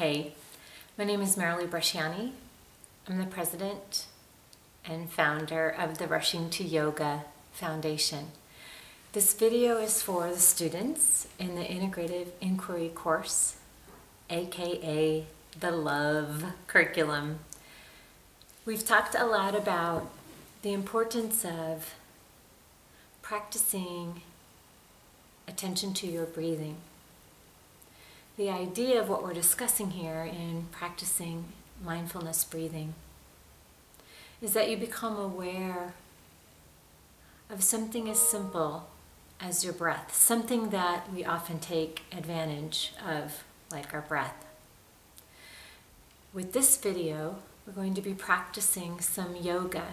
Hey, my name is Marilee Bresciani. I'm the president and founder of the Rushing to Yoga Foundation. This video is for the students in the Integrative Inquiry course, aka the Love curriculum. We've talked a lot about the importance of practicing attention to your breathing. The idea of what we're discussing here in practicing mindfulness breathing is that you become aware of something as simple as your breath, something that we often take advantage of, like our breath. With this video, we're going to be practicing some yoga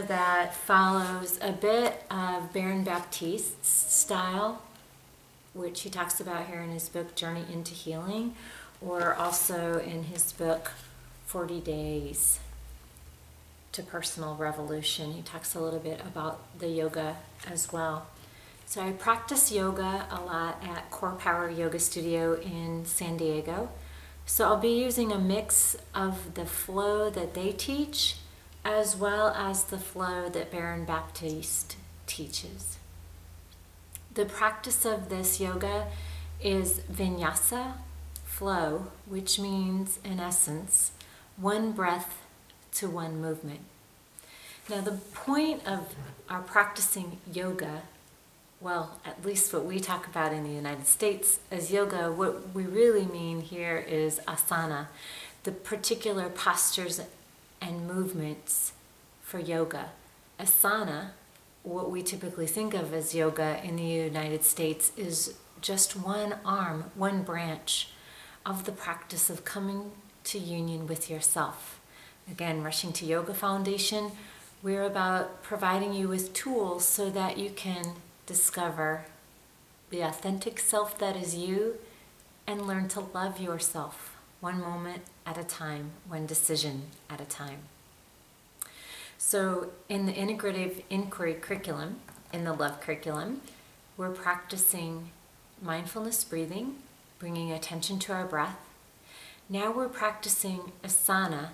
that follows a bit of Baron Baptiste's style, which he talks about here in his book, Journey into Healing, or also in his book, 40 Days to Personal Revolution. He talks a little bit about the yoga as well. So I practice yoga a lot at Core Power Yoga Studio in San Diego. So I'll be using a mix of the flow that they teach as well as the flow that Baron Baptiste teaches. The practice of this yoga is Vinyasa Flow, which means, in essence, one breath to one movement. Now, the point of our practicing yoga, well, at least what we talk about in the United States as yoga, what we really mean here is asana, the particular postures and movements for yoga. Asana, what we typically think of as yoga in the United States, is just one arm, one branch of the practice of coming to union with yourself. Again, Rushing to Yoga Foundation, we're about providing you with tools so that you can discover the authentic self that is you and learn to love yourself one moment at a time, one decision at a time. So in the Integrative Inquiry curriculum, in the Love curriculum, we're practicing mindfulness breathing, bringing attention to our breath. Now we're practicing asana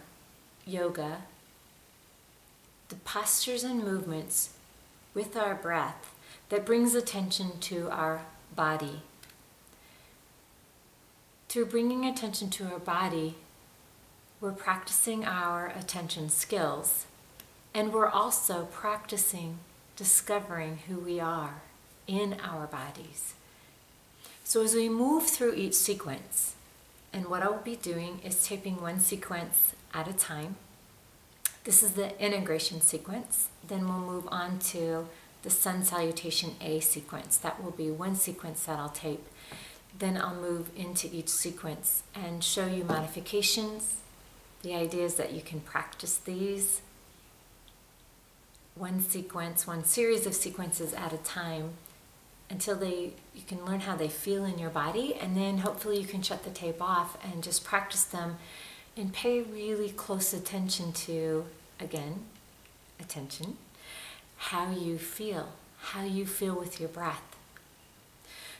yoga, the postures and movements with our breath that brings attention to our body. Through bringing attention to our body, we're practicing our attention skills. And we're also practicing discovering who we are in our bodies. So as we move through each sequence, and what I'll be doing is taping one sequence at a time. This is the integration sequence. Then we'll move on to the Sun Salutation A sequence. That will be one sequence that I'll tape. Then I'll move into each sequence and show you modifications. The idea is that you can practice these one sequence, one series of sequences at a time until you can learn how they feel in your body, and then hopefully you can shut the tape off and just practice them and pay really close attention to, again, attention, how you feel with your breath.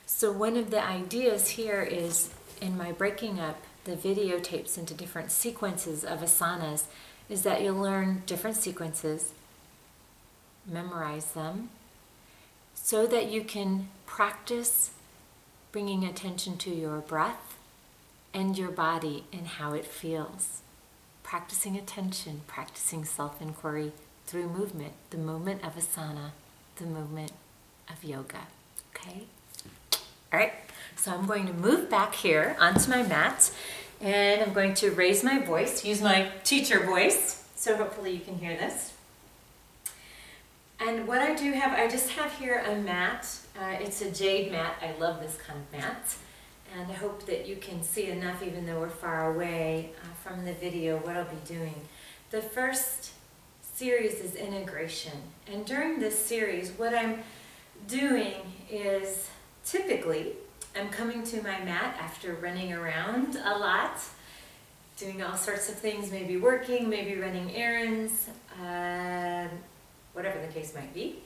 So one of the ideas here is, in my breaking up the videotapes into different sequences of asanas, is that you'll learn different sequences, memorize them, so that you can practice bringing attention to your breath and your body and how it feels. Practicing attention, practicing self-inquiry through movement, the movement of asana, the movement of yoga. Okay? All right, so I'm going to move back here onto my mat, and I'm going to raise my voice, use my teacher voice, so hopefully you can hear this. And what I do have, I just have here a mat. It's a jade mat. I love this kind of mat. And I hope that you can see enough, even though we're far away from the video, what I'll be doing. The first series is integration. And during this series, what I'm doing is, typically, I'm coming to my mat after running around a lot, doing all sorts of things, maybe working, maybe running errands, whatever the case might be.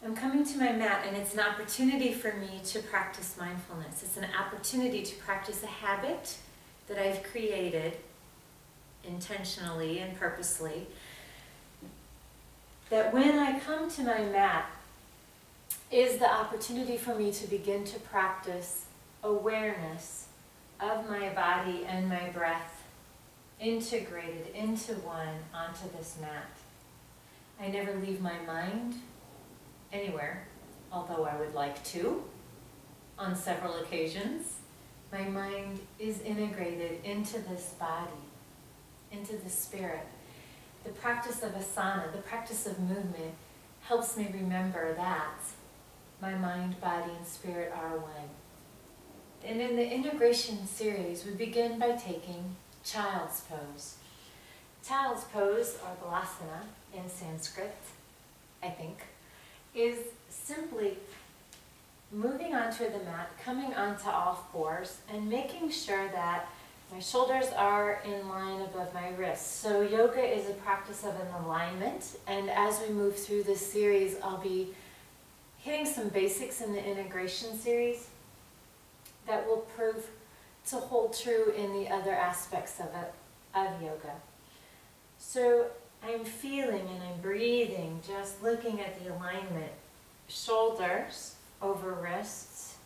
I'm coming to my mat, and it's an opportunity for me to practice mindfulness. It's an opportunity to practice a habit that I've created intentionally and purposely, that when I come to my mat is the opportunity for me to begin to practice awareness of my body and my breath integrated into one onto this mat. I never leave my mind anywhere, although I would like to on several occasions. My mind is integrated into this body, into the spirit. The practice of asana, the practice of movement, helps me remember that my mind, body, and spirit are one. And in the integration series, we begin by taking Child's Pose. Child's Pose, or Vinyasa in Sanskrit, I think, is simply moving onto the mat, coming onto all fours, and making sure that my shoulders are in line above my wrists. So yoga is a practice of an alignment, and as we move through this series, I'll be hitting some basics in the integration series that will prove to hold true in the other aspects of yoga. So I'm feeling and I'm breathing, just looking at the alignment. Shoulders over wrists,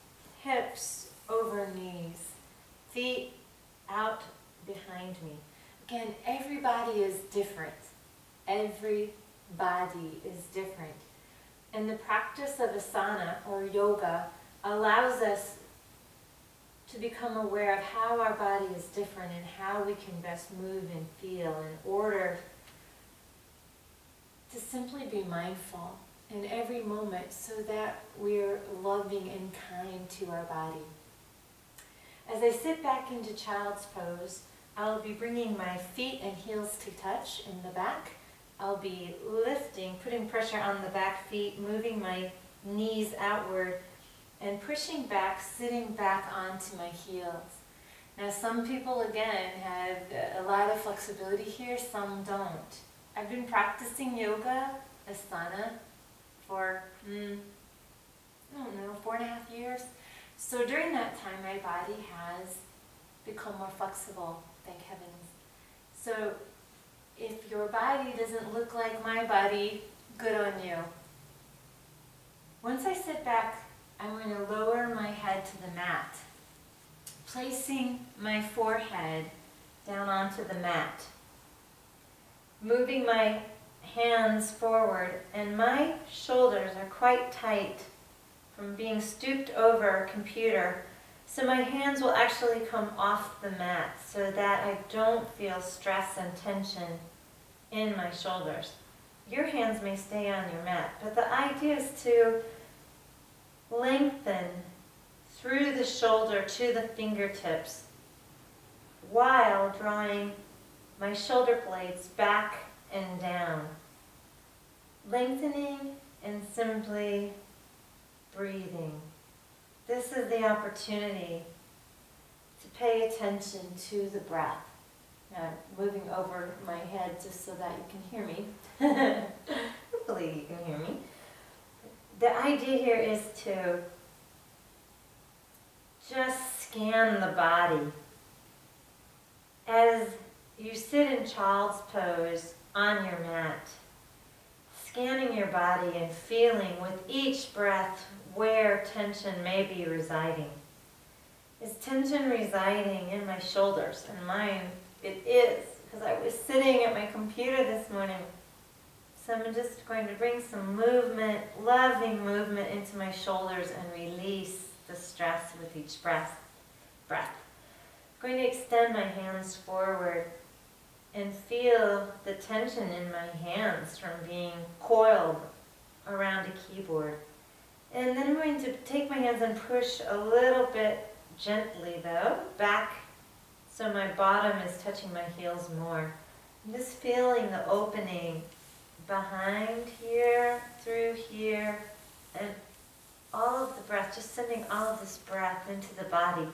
hips over knees, feet out behind me. Again, everybody is different. Every body is different. And the practice of asana, or yoga, allows us to become aware of how our body is different and how we can best move and feel in order to simply be mindful in every moment so that we're loving and kind to our body. As I sit back into Child's Pose, I'll be bringing my feet and heels to touch in the back. I'll be lifting, putting pressure on the back feet, moving my knees outward, and pushing back, sitting back onto my heels. Now some people, again, have a lot of flexibility here, some don't. I've been practicing yoga, asana, for, I don't know, 4.5 years. So during that time, my body has become more flexible, thank heavens. So if your body doesn't look like my body, good on you. Once I sit back, I'm going to lower my head to the mat, placing my forehead down onto the mat, moving my hands forward, and my shoulders are quite tight from being stooped over a computer, so my hands will actually come off the mat so that I don't feel stress and tension in my shoulders. Your hands may stay on your mat, but the idea is to lengthen through the shoulder to the fingertips while drawing my shoulder blades back and down. Lengthening and simply breathing. This is the opportunity to pay attention to the breath. Now, moving over my head just so that you can hear me. Hopefully you can hear me. The idea here is to just scan the body. As you sit in Child's Pose on your mat, scanning your body and feeling with each breath where tension may be residing. Is tension residing in my shoulders? And mine, it is, because I was sitting at my computer this morning. So I'm just going to bring some movement, loving movement into my shoulders and release the stress with each breath. I'm going to extend my hands forward and feel the tension in my hands from being coiled around a keyboard. And then I'm going to take my hands and push a little bit gently, though, back so my bottom is touching my heels more. I'm just feeling the opening behind here, through here, and all of the breath, just sending all of this breath into the body,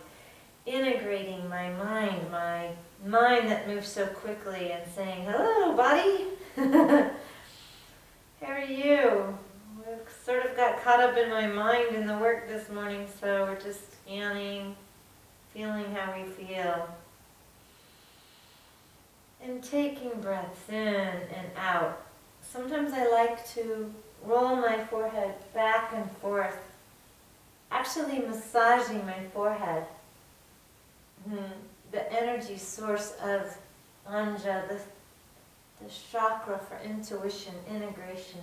integrating my mind that moves so quickly, and saying, hello, body. How are you? Looks sort of got caught up in my mind in the work this morning, so we're just scanning, feeling how we feel. And taking breaths in and out. Sometimes I like to roll my forehead back and forth, actually massaging my forehead. The energy source of Anja, the chakra for intuition, integration.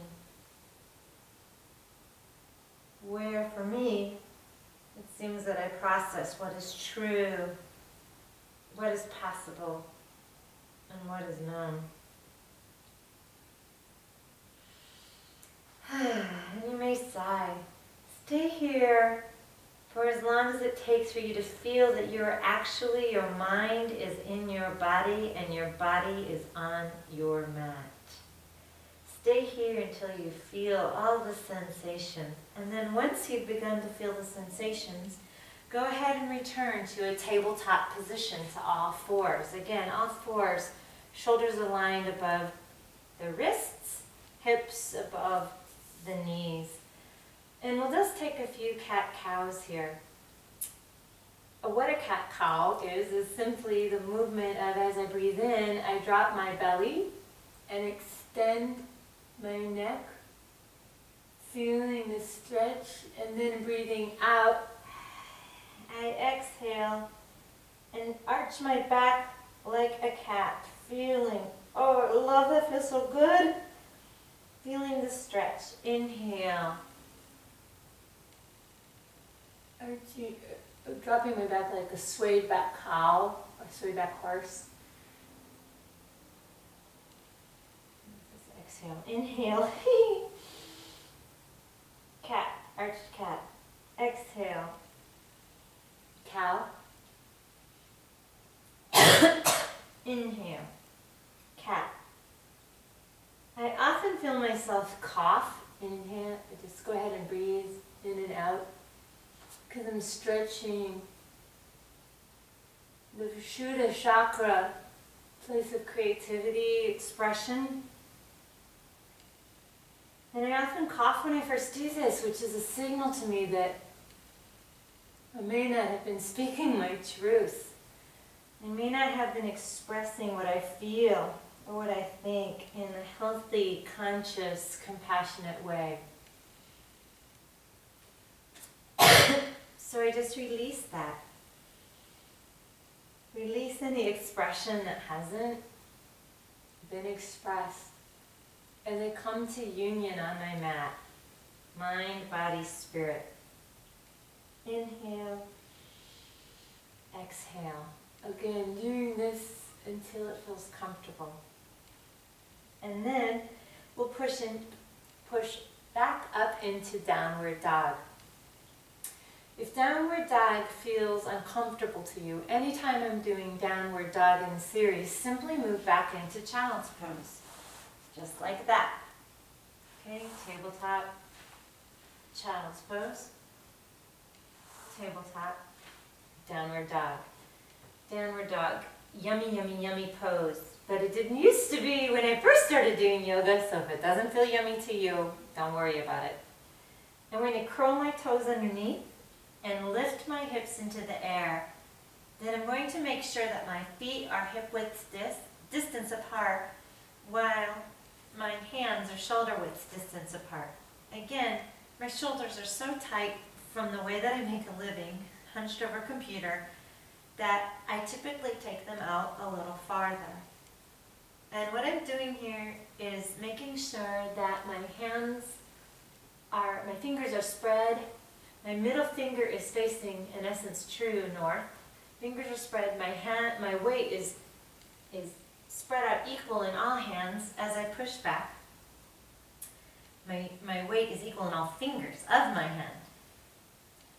Where for me, it seems that I process what is true, what is possible, and what is known. And you may sigh. Stay here for as long as it takes for you to feel that you're actually, your mind is in your body and your body is on your mat. Stay here until you feel all the sensations. And then once you've begun to feel the sensations, go ahead and return to a tabletop position to all fours. Again, all fours, shoulders aligned above the wrists, hips above the knees. And we'll just take a few cat-cows here. What a cat-cow is simply the movement of, as I breathe in, I drop my belly and extend my neck, feeling the stretch, and then breathing out, I exhale and arch my back like a cat, feeling, oh, I love that, feels so good. Feeling the stretch. Inhale. Arching, dropping my back like a swayed back cow or swayed back horse. Just exhale. Inhale. Cat. Arched cat. Exhale. Cow. Inhale. Cat. I often feel myself cough. Inhale. Just go ahead and breathe in and out. Because I'm stretching the Vishuddha chakra, place of creativity, expression. And I often cough when I first do this, which is a signal to me that I may not have been speaking my truth. I may not have been expressing what I feel or what I think in a healthy, conscious, compassionate way. So I just release that. Release any expression that hasn't been expressed as I come to union on my mat. Mind, body, spirit. Inhale. Exhale. Again, doing this until it feels comfortable. And then we'll push back up into downward dog. If downward dog feels uncomfortable to you, anytime I'm doing downward dog in the series, simply move back into child's pose. Just like that. Okay, tabletop, child's pose, tabletop, downward dog. Downward dog, yummy, yummy, yummy pose. But it didn't used to be when I first started doing yoga, so if it doesn't feel yummy to you, don't worry about it. I'm going to curl my toes underneath and lift my hips into the air. Then I'm going to make sure that my feet are hip-width distance apart while my hands are shoulder-width distance apart. Again, my shoulders are so tight from the way that I make a living, hunched over a computer, that I typically take them out a little farther. And what I'm doing here is making sure that my fingers are spread. My middle finger is facing, in essence, true north. Fingers are spread. My weight is spread out equal in all hands as I push back. My weight is equal in all fingers of my hand.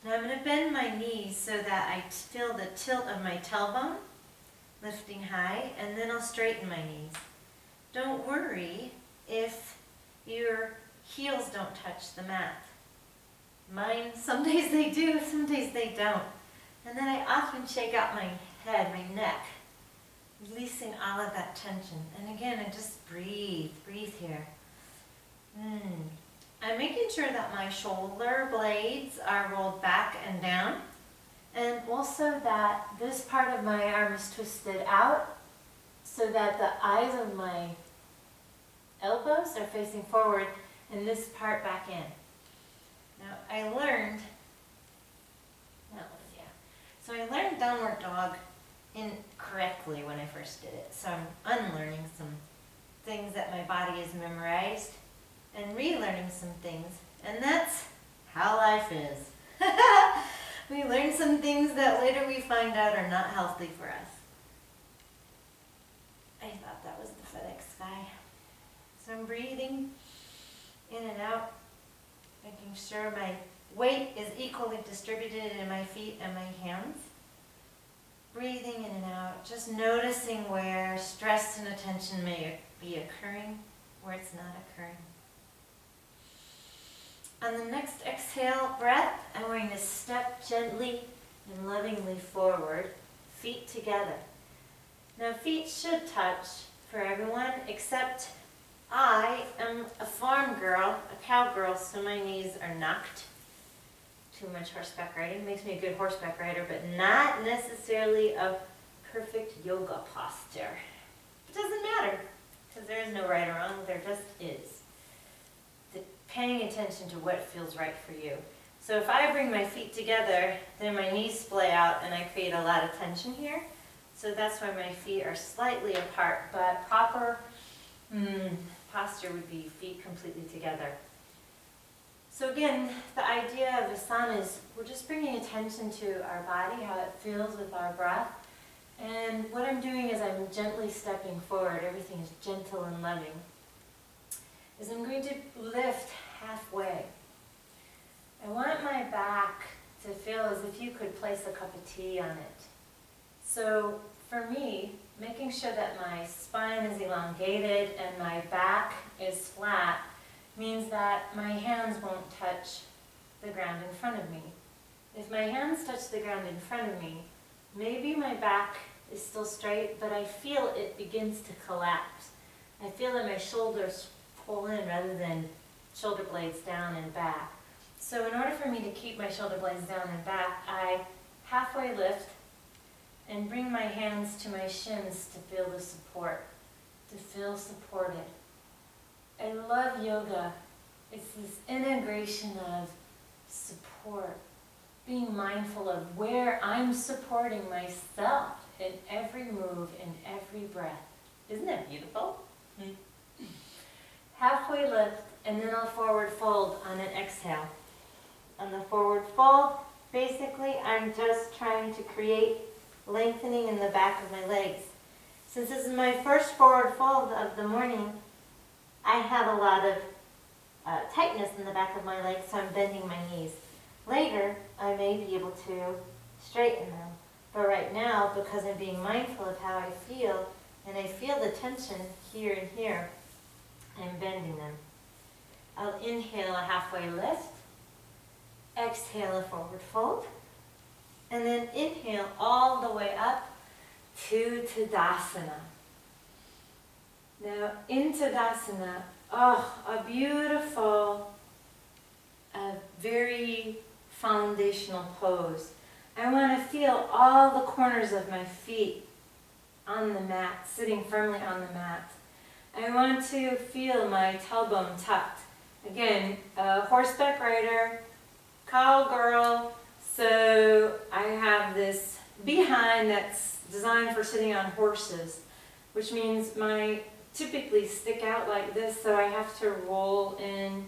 Now I'm going to bend my knees so that I feel the tilt of my tailbone, lifting high, and then I'll straighten my knees. Don't worry if your heels don't touch the mat. Mine, some days they do, some days they don't. And then I often shake out my head, my neck, releasing all of that tension. And again, I just breathe here. I'm making sure that my shoulder blades are rolled back and down, and also that this part of my arm is twisted out so that the eyes of my elbows are facing forward and this part back in. Now I learned downward dog incorrectly when I first did it, so I'm unlearning some things that my body has memorized and relearning some things, and that's how life is. We learn some things that later we find out are not healthy for us. I thought that was the FedEx guy. So I'm breathing in and out, making sure my weight is equally distributed in my feet and my hands. Breathing in and out, just noticing where stress and attention may be occurring, where it's not occurring. On the next exhale breath, I'm going to step gently and lovingly forward, feet together. Now feet should touch for everyone, except I am a farm girl, a cowgirl, so my knees are knocked. Too much horseback riding makes me a good horseback rider, but not necessarily a perfect yoga posture. It doesn't matter, because there is no right or wrong, there just is. Paying attention to what feels right for you. So if I bring my feet together, then my knees splay out and I create a lot of tension here. So that's why my feet are slightly apart, but proper posture would be feet completely together. So again, the idea of asana is we're just bringing attention to our body, how it feels with our breath. And what I'm doing is I'm gently stepping forward. Everything is gentle and loving. Is I'm going to lift halfway. I want my back to feel as if you could place a cup of tea on it. So for me, making sure that my spine is elongated and my back is flat means that my hands won't touch the ground in front of me. If my hands touch the ground in front of me, maybe my back is still straight, but I feel it begins to collapse. I feel that my shoulders pull in rather than shoulder blades down and back. So in order for me to keep my shoulder blades down and back, I halfway lift and bring my hands to my shins to feel the support, to feel supported. I love yoga. It's this integration of support, being mindful of where I'm supporting myself in every move, in every breath. Isn't that beautiful? Halfway lift, and then I'll forward fold on an exhale. On the forward fold, basically I'm just trying to create lengthening in the back of my legs. Since this is my first forward fold of the morning, I have a lot of tightness in the back of my legs, so I'm bending my knees. Later, I may be able to straighten them. But right now, because I'm being mindful of how I feel, and I feel the tension here and here, I'm bending them. I'll inhale a halfway lift, exhale a forward fold, and then inhale all the way up to Tadasana. Now in Tadasana, a beautiful, very foundational pose. I want to feel all the corners of my feet on the mat, sitting firmly on the mat. I want to feel my tailbone tucked. Again, a horseback rider, cowgirl, so I have this behind that's designed for sitting on horses, which means my typically stick out like this, so I have to roll in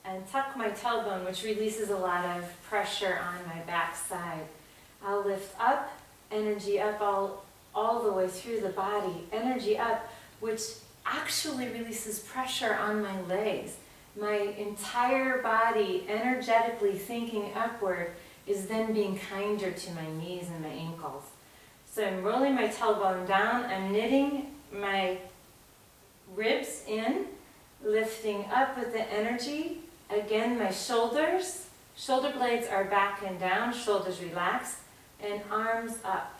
and tuck my tailbone, which releases a lot of pressure on my back side. I'll lift up, energy up all the way through the body, energy up, which actually releases pressure on my legs. My entire body energetically thinking upward is then being kinder to my knees and my ankles. So I'm rolling my tailbone down, I'm knitting my ribs in, lifting up with the energy. Again, my shoulder blades are back and down, shoulders relaxed, and arms up.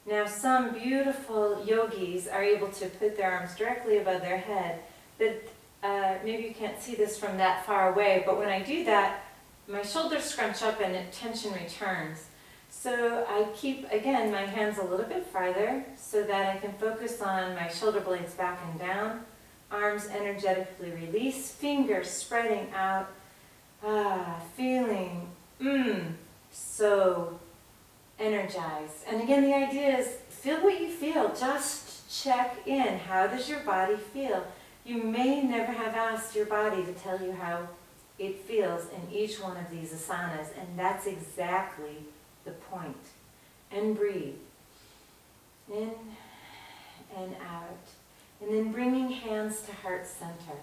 Now some beautiful yogis are able to put their arms directly above their head, but maybe you can't see this from that far away, but when I do that, my shoulders scrunch up and tension returns. So I keep, again, my hands a little bit farther so that I can focus on my shoulder blades back and down, arms energetically release, fingers spreading out, feeling so energized. And again, the idea is feel what you feel. Just check in. How does your body feel? You may never have asked your body to tell you how it feels in each one of these asanas, and that's exactly the point. And breathe. In and out. And then bringing hands to heart center.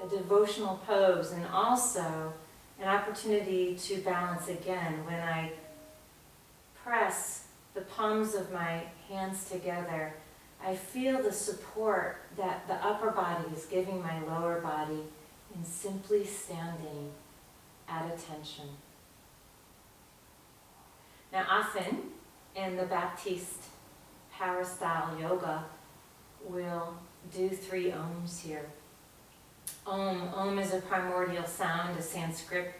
A devotional pose, and also an opportunity to balance again. When I press the palms of my hands together, I feel the support that the upper body is giving my lower body in simply standing at attention. Now often in the Baptiste power style yoga, we'll do 3 ohms here. Om is a primordial sound, a Sanskrit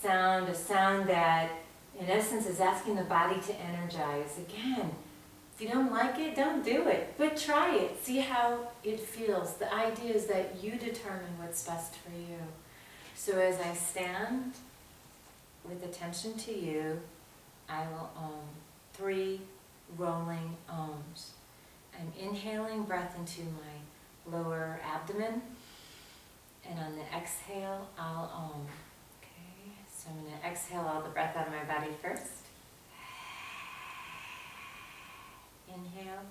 sound, a sound that in essence is asking the body to energize. Again, if you don't like it, don't do it, but try it. See how it feels. The idea is that you determine what's best for you. So as I stand with attention to you, I will om. 3 rolling ohms. I'm inhaling breath into my lower abdomen, and on the exhale, I'll om. Okay, so I'm going to exhale all the breath out of my body first. Inhale.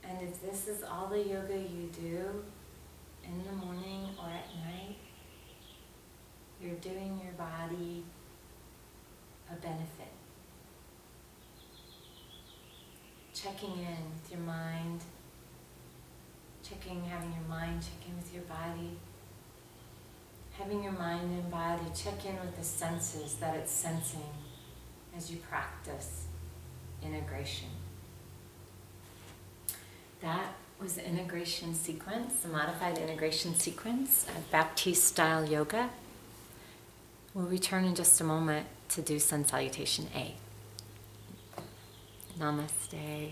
And if this is all the yoga you do in the morning or at night, you're doing your body a benefit. Checking in with your mind, having your mind check in with your body, having your mind and body check in with the senses that it's sensing as you practice integration. That was the integration sequence, the modified integration sequence of Baptiste style yoga. We'll return in just a moment to do Sun Salutation A. Namaste.